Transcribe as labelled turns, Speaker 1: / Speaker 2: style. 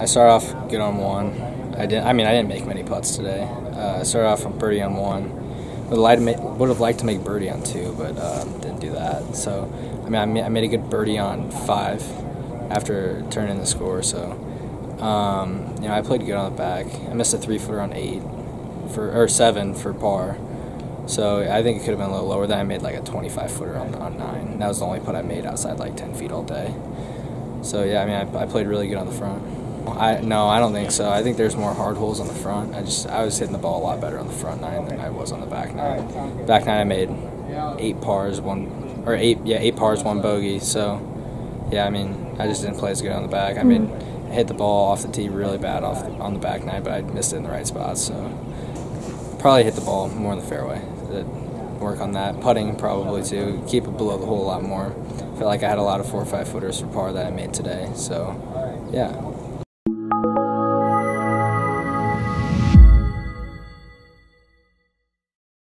Speaker 1: I started off good on one. I didn't make many putts today. I started off from birdie on one. Would have liked to make birdie on two, but didn't do that. So, I made a good birdie on five after turning in the score. So, I played good on the back. I missed a 3-footer on or seven for par. So I think it could have been a little lower. Then I made like a 25-footer on nine. That was the only putt I made outside like 10 feet all day. So yeah, I played really good on the front. No, I don't think so. I think there's more hard holes on the front. I was hitting the ball a lot better on the front nine than I was on the back nine. Back nine I made 8 pars, one bogey. So yeah, I just didn't play as good on the back. I hit the ball off the tee really bad on the back nine, but I missed it in the right spot. So probably hit the ball more in the fairway. Work on that. Putting probably too. Keep it below the hole a lot more. I feel like I had a lot of 4 or 5 footers for par that I made today. So yeah.